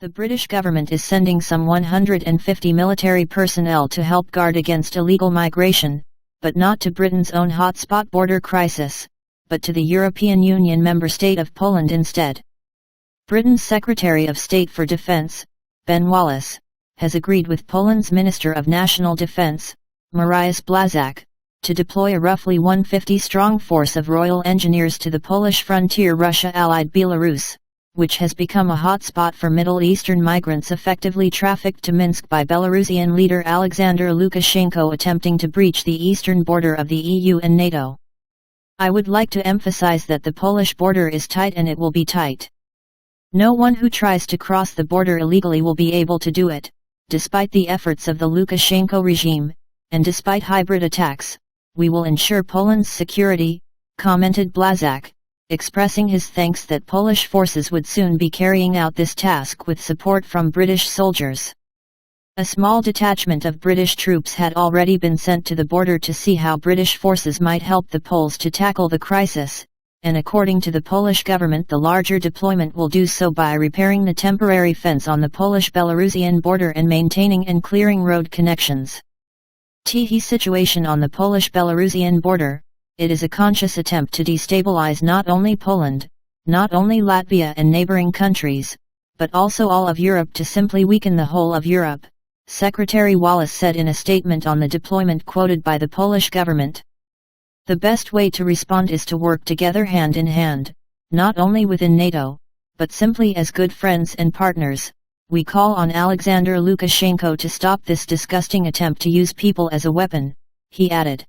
The British government is sending some 150 military personnel to help guard against illegal migration, but not to Britain's own hotspot border crisis, but to the European Union member state of Poland instead. Britain's Secretary of State for Defence, Ben Wallace, has agreed with Poland's Minister of National Defence, Mariusz Błaszczak, to deploy a roughly 150-strong force of Royal Engineers to the Polish frontier Russia-allied Belarus, which has become a hotspot for Middle Eastern migrants effectively trafficked to Minsk by Belarusian leader Alexander Lukashenko attempting to breach the eastern border of the EU and NATO. I would like to emphasize that the Polish border is tight and it will be tight. No one who tries to cross the border illegally will be able to do it, despite the efforts of the Lukashenko regime, and despite hybrid attacks. We will ensure Poland's security, commented Błaszczak, expressing his thanks that Polish forces would soon be carrying out this task with support from British soldiers. A small detachment of British troops had already been sent to the border to see how British forces might help the Poles to tackle the crisis, and according to the Polish government the larger deployment will do so by repairing the temporary fence on the Polish-Belarusian border and maintaining and clearing road connections. The situation on the Polish-Belarusian border, it is a conscious attempt to destabilize not only Poland, not only Latvia and neighboring countries, but also all of Europe to simply weaken the whole of Europe, Secretary Wallace said in a statement on the deployment quoted by the Polish government. The best way to respond is to work together hand in hand, not only within NATO, but simply as good friends and partners. We call on Alexander Lukashenko to stop this disgusting attempt to use people as a weapon, he added.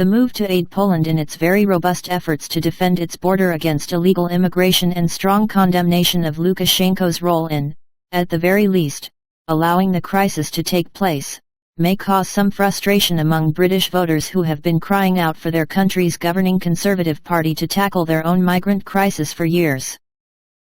The move to aid Poland in its very robust efforts to defend its border against illegal immigration and strong condemnation of Lukashenko's role in, at the very least, allowing the crisis to take place, may cause some frustration among British voters who have been crying out for their country's governing Conservative Party to tackle their own migrant crisis for years.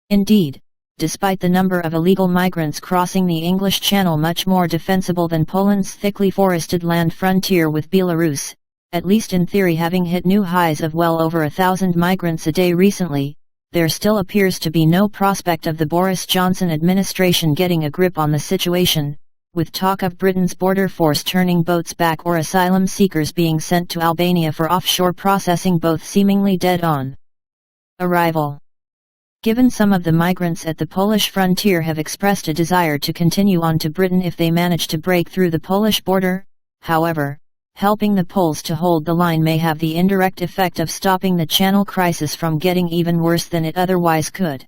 Indeed, despite the number of illegal migrants crossing the English Channel much more defensible than Poland's thickly forested land frontier with Belarus, at least in theory having hit new highs of well over 1,000 migrants a day recently, there still appears to be no prospect of the Boris Johnson administration getting a grip on the situation, with talk of Britain's border force turning boats back or asylum seekers being sent to Albania for offshore processing both seemingly dead on arrival. Given some of the migrants at the Polish frontier have expressed a desire to continue on to Britain if they manage to break through the Polish border, however, helping the Poles to hold the line may have the indirect effect of stopping the Channel crisis from getting even worse than it otherwise could.